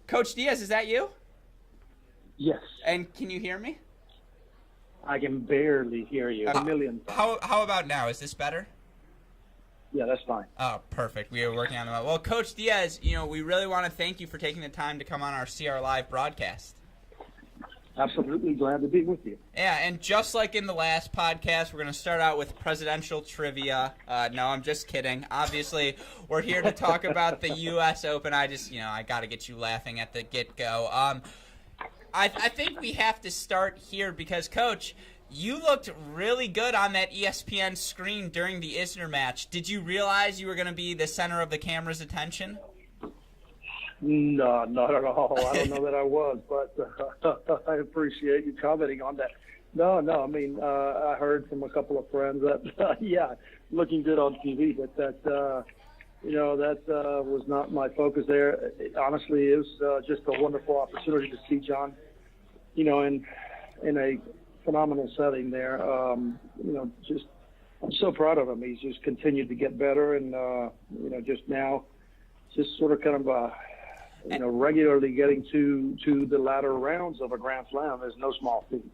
Coach Diaz, is that you? Yes. And can you hear me? I can barely hear you. A million times. How about now? Is this better? Yeah, that's fine. Oh, perfect. We are working on that. Well, Coach Diaz, we really want to thank you for taking the time to come on our CR Live broadcast. Absolutely glad to be with you. Yeah, and just like in the last podcast, we're going to start out with presidential trivia. No, I'm just kidding. Obviously, we're here to talk about the U.S. Open. I got to get you laughing at the get-go. I think we have to start here because, Coach, you looked really good on that ESPN screen during the Isner match. Did you realize you were going to be the center of the camera's attention? No, not at all. I don't know that I was, but I appreciate you commenting on that. No. I mean, I heard from a couple of friends that, yeah, looking good on TV, but that was not my focus there. It honestly is just a wonderful opportunity to see John, in a phenomenal setting there. Just I'm so proud of him. He's just continued to get better, and just now, just sort of kind of regularly getting to the latter rounds of a Grand Slam is no small feat.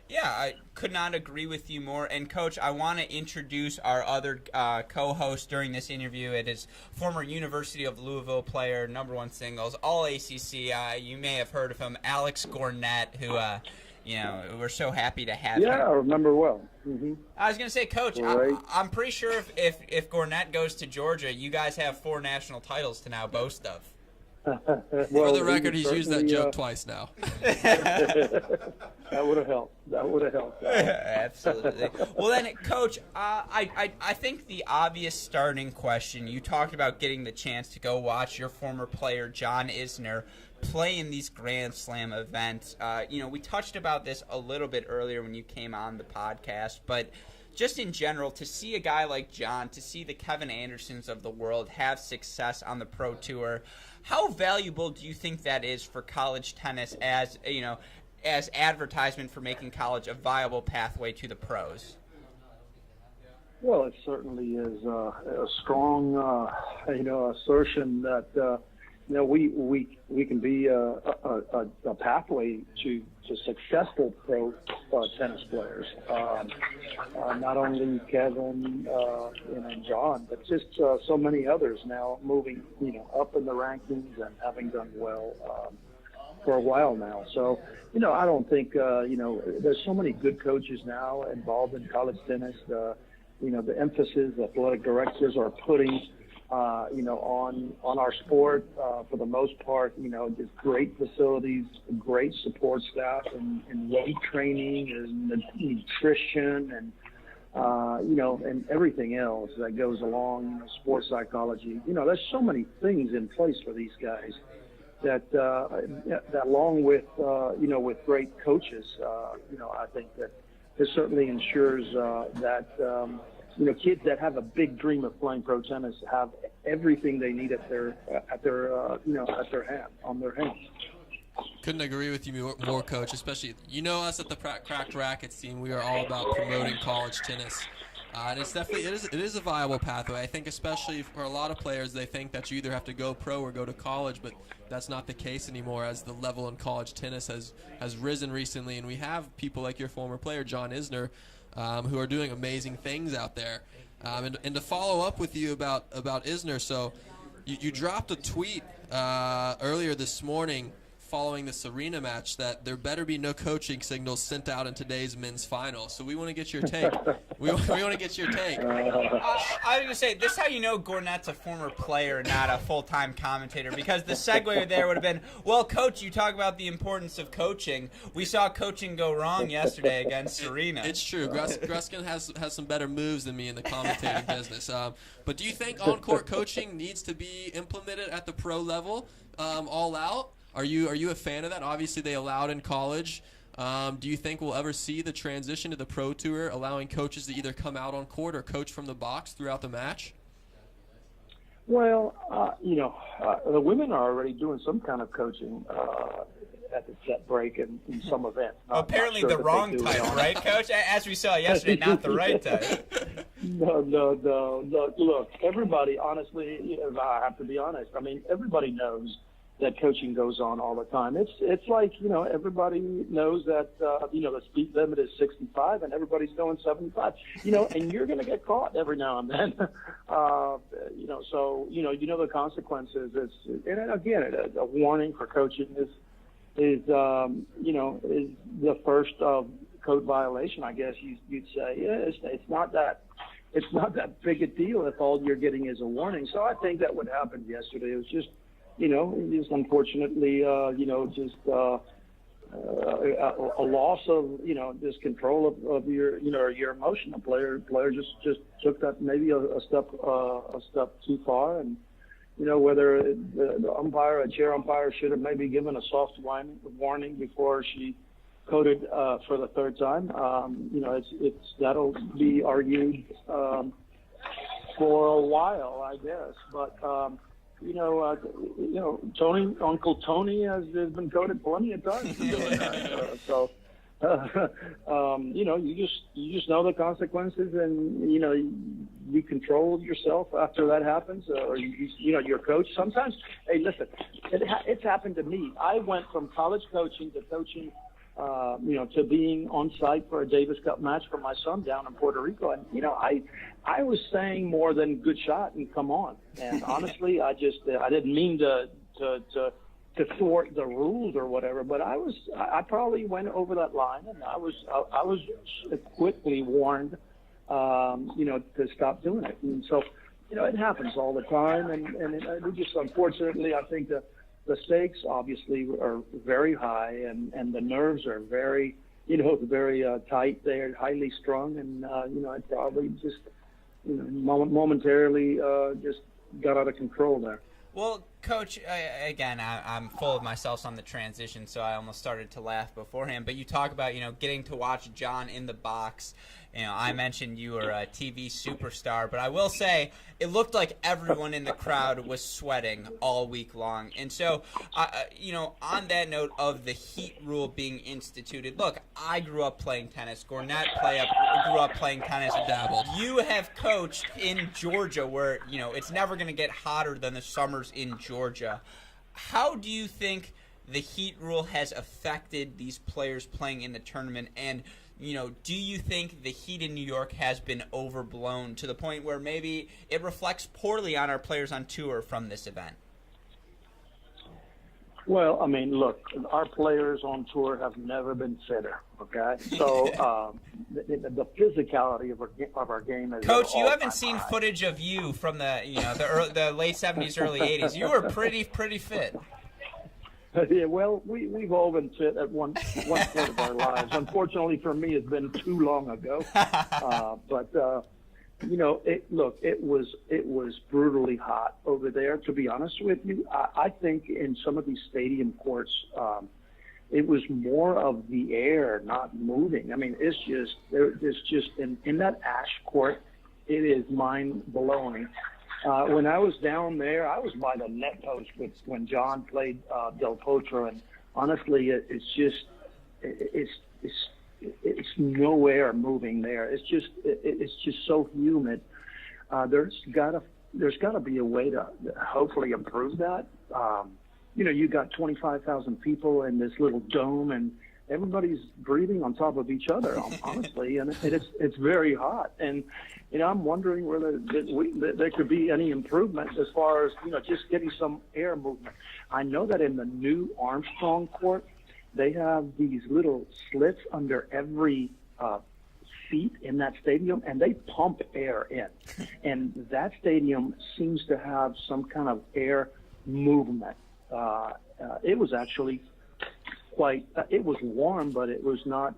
Yeah, I could not agree with you more. And, Coach, I want to introduce our other co-host during this interview. It is former University of Louisville player, #1 singles, all ACC. You may have heard of him, Alex Gornett, who, we're so happy to have him. Yeah, I remember well. Mm-hmm. I was going to say, Coach, right. I'm pretty sure if Gornett goes to Georgia, you guys have 4 national titles to now boast of. Well, for the record, he's used that joke twice now. That would have helped. Absolutely. Well, then, Coach, I think the obvious starting question, you talked about getting the chance to go watch your former player, John Isner, play in these Grand Slam events. We touched about this a little bit earlier when you came on the podcast, but just in general, to see a guy like John, to see the Kevin Andersons of the world have success on the Pro Tour, how valuable do you think that is for college tennis as advertisement for making college a viable pathway to the pros? Well, it certainly is a strong, assertion that we can be a pathway to successful pro tennis players. Not only Kevin and John, but just so many others now moving up in the rankings and having done well for a while now. So I don't think there's so many good coaches now involved in college tennis. The emphasis athletic directors are putting on our sport, for the most part, just great facilities, great support staff, and weight training and nutrition and and everything else that goes along, sports psychology. There's so many things in place for these guys that along with, with great coaches, I think that it certainly ensures that, kids that have a big dream of playing pro tennis have everything they need at their hands. Couldn't agree with you more, Coach. Especially, us at the Cracked Rackets team, we are all about promoting college tennis. And it's definitely it is a viable pathway. I think especially for a lot of players, they think that you either have to go pro or go to college, but that's not the case anymore as the level in college tennis has risen recently. And we have people like your former player, John Isner, who are doing amazing things out there. And to follow up with you about Isner, so you dropped a tweet earlier this morning following the Serena match that there better be no coaching signals sent out in today's men's final. So we want to get your take. we want to get your take. I was going to say, this is how you know Gornett's a former player, not a full-time commentator, because the segue there would have been, well, Coach, you talk about the importance of coaching. We saw coaching go wrong yesterday against Serena. It's true. Gruskin has some better moves than me in the commentating business. But do you think on-court coaching needs to be implemented at the pro level all out? Are you a fan of that? Obviously, they allowed in college. Do you think we'll ever see the transition to the Pro Tour, allowing coaches to either come out on court or coach from the box throughout the match? Well, the women are already doing some kind of coaching at the set break in some events. Apparently the wrong title, right, Coach? As we saw yesterday, not the right title. No. Look, everybody, honestly, I have to be honest. I mean, everybody knows that coaching goes on all the time. It's like, everybody knows that, the speed limit is 65 and everybody's going 75, and you're going to get caught every now and then. So, the consequences. And again, a warning for coaching is the first code violation, I guess you'd say. Yeah, it's not that big a deal if all you're getting is a warning. So I think that what happened yesterday was just, just unfortunately, just a loss of, this control of your, your emotion. The player just took that maybe a step too far, and whether the umpire, a chair umpire, should have maybe given a soft warning before she coded for the third time. That'll be argued for a while, I guess, but. Tony, Uncle Tony has been coded plenty of times. You just know the consequences, and you control yourself after that happens, or your coach. Sometimes, hey, listen, it's happened to me. I went from college coaching to coaching. To being on site for a Davis Cup match for my son down in Puerto Rico. And, I was saying more than good shot and come on. And honestly, I didn't mean to thwart the rules or whatever, but I probably went over that line, and I was quickly warned, to stop doing it. And so, it happens all the time. And we just, unfortunately, I think the stakes obviously are very high, and the nerves are very, very tight. They're highly strung, and I probably just, momentarily just got out of control there. Well, Coach, I'm full of myself on the transition, so I almost started to laugh beforehand. But you talk about, getting to watch John in the box. I mentioned you were a TV superstar, but I will say it looked like everyone in the crowd was sweating all week long. And so, on that note of the heat rule being instituted, look, I grew up playing tennis. Gornett grew up playing tennis. Dabbled. You have coached in Georgia, where it's never going to get hotter than the summers in Georgia. How do you think the heat rule has affected these players playing in the tournament? And do you think the heat in New York has been overblown to the point where maybe it reflects poorly on our players on tour from this event? Well, I mean, look, our players on tour have never been fitter, okay? So the physicality of our game is... Coach, you haven't seen footage of you from the late 70s, early 80s. You were pretty fit. Yeah, well, we've all been fit at one point of our lives. Unfortunately for me, it's been too long ago. It was brutally hot over there. To be honest with you, I think in some of these stadium courts, it was more of the air not moving. I mean, it's just in that ash court, it is mind blowing. When I was down there, I was by the net post when John played Del Potro, and honestly, it's no air moving there. It's just so humid. There's got to be a way to hopefully improve that. You got 25,000 people in this little dome, and everybody's breathing on top of each other, honestly, and it's very hot. And I'm wondering whether there could be any improvement as far as just getting some air movement. I know that in the new Armstrong court, they have these little slits under every seat in that stadium, and they pump air in. And that stadium seems to have some kind of air movement. It was actually it was warm, but it was not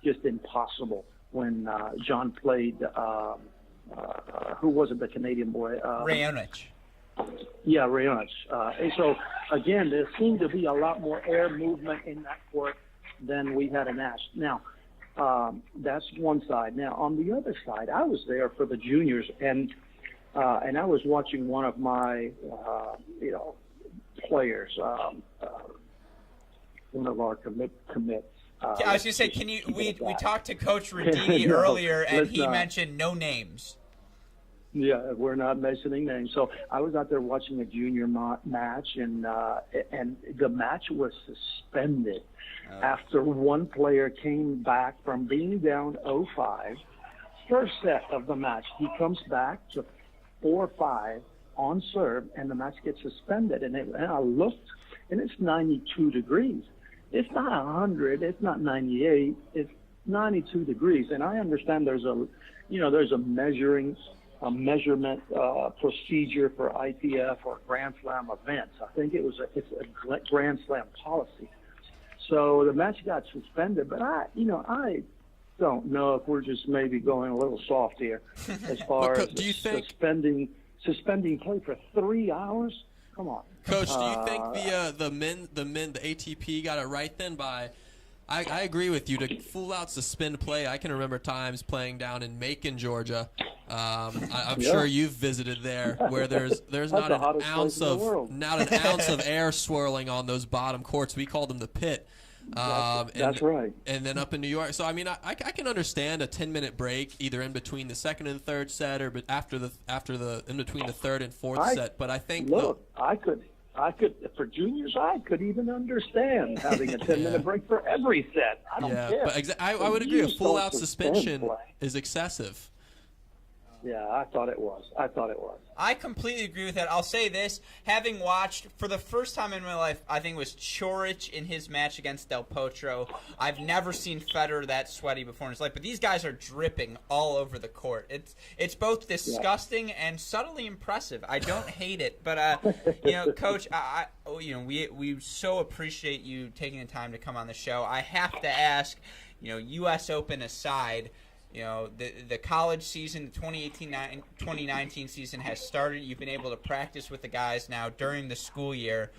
just impossible when John played. Who was it? The Canadian boy? Raonic. Yeah, Raonic. And so again, there seemed to be a lot more air movement in that court than we had in Ash. Now, that's one side. Now, on the other side, I was there for the juniors, and I was watching one of my players. One of our commits. I was going to say, we talked to Coach Radini earlier, and he mentioned no names. Yeah, we're not mentioning names. So I was out there watching a junior match, and the match was suspended after one player came back from being down 0-5. First set of the match, he comes back to 4-5 on serve, and the match gets suspended. And I looked, and it's 92 degrees. It's not 100. It's not 98. It's 92 degrees. And I understand there's a measurement procedure for ITF or Grand Slam events. I think it's a Grand Slam policy. So the match got suspended, but I don't know if we're just maybe going a little soft here as far as suspending play for 3 hours. Come on, Coach. Do you think the ATP got it right then by? I agree with you. To full out suspend play, I can remember times playing down in Macon, Georgia. I'm sure you've visited there, where there's not an ounce of air swirling on those bottom courts. We called them the pit. That's right. And then up in New York, so I mean, I can understand a 10-minute break either in between the second and third set, or after the in between the third and fourth set. But I think I could for juniors. I could even understand having a 10-minute break for every set. I don't care. But I would agree. A full-out suspension is excessive. Yeah, I thought it was. I completely agree with that. I'll say this, having watched for the first time in my life, I think it was Chorich in his match against Del Potro. I've never seen Federer that sweaty before in his life, but these guys are dripping all over the court. It's both disgusting and subtly impressive. I don't hate it, but Coach, we so appreciate you taking the time to come on the show. I have to ask, U.S. Open aside, the college season, the 2018-2019 season has started. You've been able to practice with the guys now during the school year.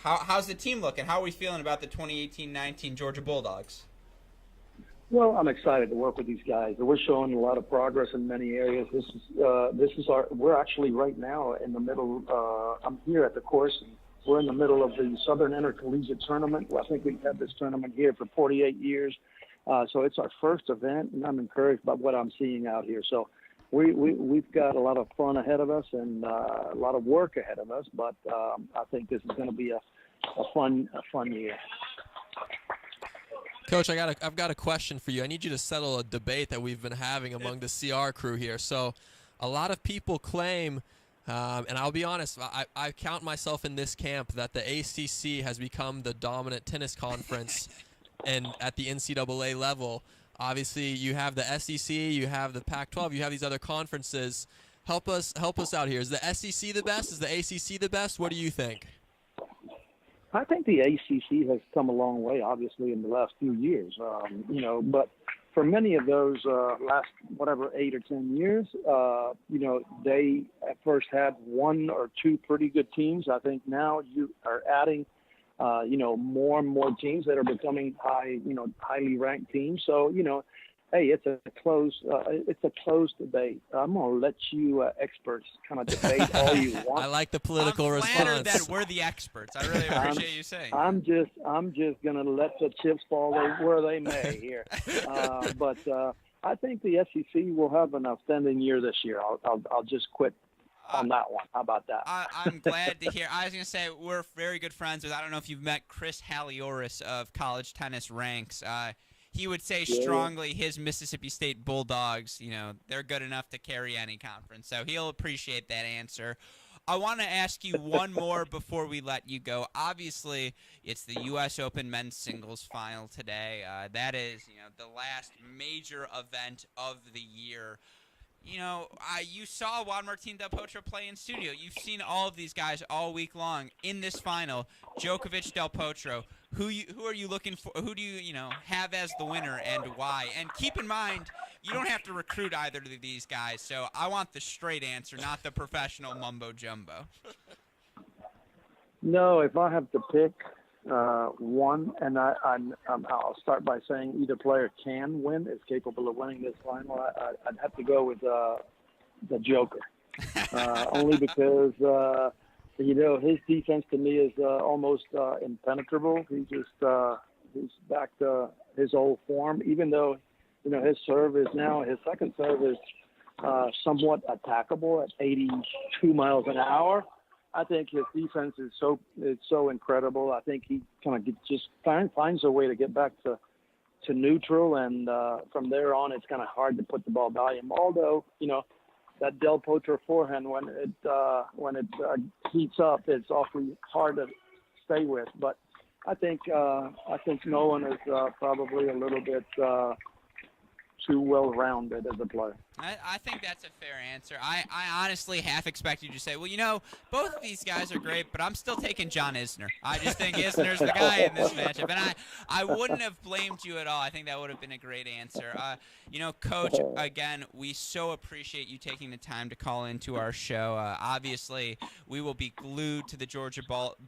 How's the team looking? How are we feeling about the 2018-19 Georgia Bulldogs? Well, I'm excited to work with these guys. We're showing a lot of progress in many areas. We're actually right now in the middle. I'm here at the course, and we're in the middle of the Southern Intercollegiate Tournament. I think we've had this tournament here for 48 years. So it's our first event, and I'm encouraged by what I'm seeing out here. So we've got a lot of fun ahead of us and a lot of work ahead of us, but I think this is going to be a fun year. Coach, I've got a question for you. I need you to settle a debate that we've been having among the CR crew here. So a lot of people claim, and I'll be honest, I count myself in this camp, that the ACC has become the dominant tennis conference. And at the NCAA level, obviously you have the SEC, you have the Pac-12, you have these other conferences. Help us out here. Is the SEC the best? Is the ACC the best? What do you think? I think the ACC has come a long way, obviously, in the last few years. But for many of those last 8 or 10 years, they at first had one or two pretty good teams. I think now you are adding more and more teams that are becoming highly ranked teams. So, hey, it's a closed debate. I'm gonna let you experts kind of debate all you want. I like the political response. I'm flattered that we're the experts. I really appreciate you saying. I'm just gonna let the chips fall where they may here. But I think the SEC will have an outstanding year this year. I'll just quit on that one. How about that? I'm glad to hear. I was going to say we're very good friends with, I don't know if you've met Chris Halioris of College Tennis Ranks. He would say strongly his Mississippi State Bulldogs, they're good enough to carry any conference. So he'll appreciate that answer. I want to ask you one more before we let you go. Obviously, it's the U.S. Open men's singles final today. That is, the last major event of the year. You saw Juan Martín Del Potro play in studio. You've seen all of these guys all week long in this final. Djokovic, Del Potro. Who are you looking for? Who do you have as the winner and why? And keep in mind, you don't have to recruit either of these guys. So I want the straight answer, not the professional mumbo jumbo. No, if I have to pick one, and I'll start by saying either player can win, is capable of winning this final. I'd have to go with the Joker, only because his defense to me is almost impenetrable. He's back to his old form, even though his second serve is somewhat attackable at 82 miles an hour. I think his defense is so incredible. I think he kind of just finds a way to get back to neutral, and from there on, it's kind of hard to put the ball by him. Although, that Del Potro forehand, when it heats up, it's awfully hard to stay with. But I think Nolan is probably a little bit too well-rounded as a player. I think that's a fair answer. I honestly half expected you to say, well, both of these guys are great, but I'm still taking John Isner. I just think Isner's the guy in this matchup, and I wouldn't have blamed you at all. I think that would have been a great answer. Coach, again, we so appreciate you taking the time to call into our show. Obviously, we will be glued to the Georgia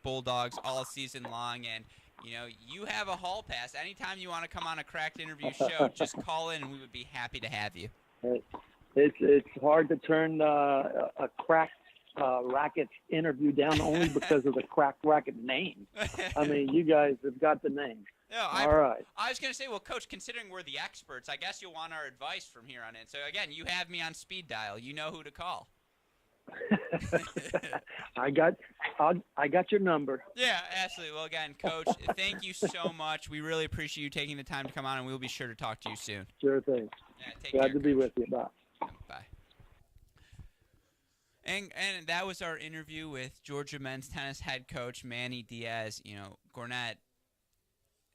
Bulldogs all season long, and you have a hall pass. Anytime you want to come on a Cracked Interview show, just call in, and we would be happy to have you. It's hard to turn a Cracked Rackets interview down only because of the Cracked Racket name. I mean, you guys have got the name. No, all right. I was going to say, well, Coach, considering we're the experts, I guess you'll want our advice from here on in. So, again, you have me on speed dial. You know who to call. I got your number. Yeah, absolutely. Well, again, Coach, thank you so much. We really appreciate you taking the time to come on, and we'll be sure to talk to you soon. Sure thing. Yeah, Glad to be with you. Bye. Bye. And that was our interview with Georgia men's tennis head coach Manny Diaz. Gornett,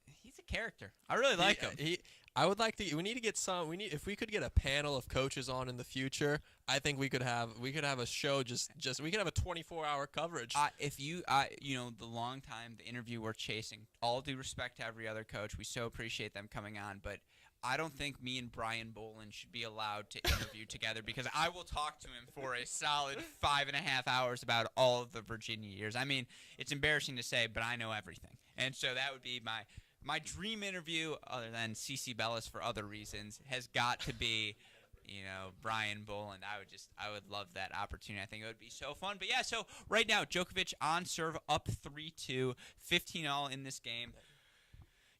he's a character. I really like him. I would like to. We need to get some. If we could get a panel of coaches on in the future, I think we could have a show. We could have a 24-hour coverage. The long time, the interview we're chasing. All due respect to every other coach, we so appreciate them coming on, but I don't think me and Brian Bolin should be allowed to interview together because I will talk to him for a solid 5.5 hours about all of the Virginia years. I mean, it's embarrassing to say, but I know everything, and so that would be my dream interview, other than CeCe Bellis for other reasons, has got to be, Brian Boland. I would love that opportunity. I think it would be so fun. But yeah, so right now, Djokovic on serve up 3-2, 15-all in this game.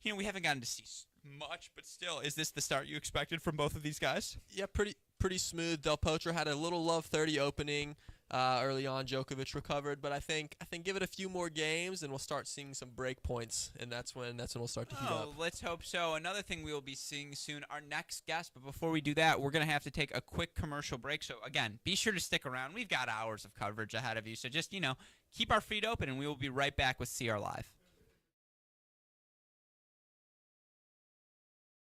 We haven't gotten to see much, but still, is this the start you expected from both of these guys? Yeah, pretty smooth. Del Potro had a little love 30 opening. Early on, Djokovic recovered, but I think give it a few more games, and we'll start seeing some break points, and that's when we'll start to heat up. Let's hope so. Another thing we will be seeing soon, our next guest. But before we do that, we're going to have to take a quick commercial break. So again, be sure to stick around. We've got hours of coverage ahead of you, so just keep our feet open, and we will be right back with CR Live.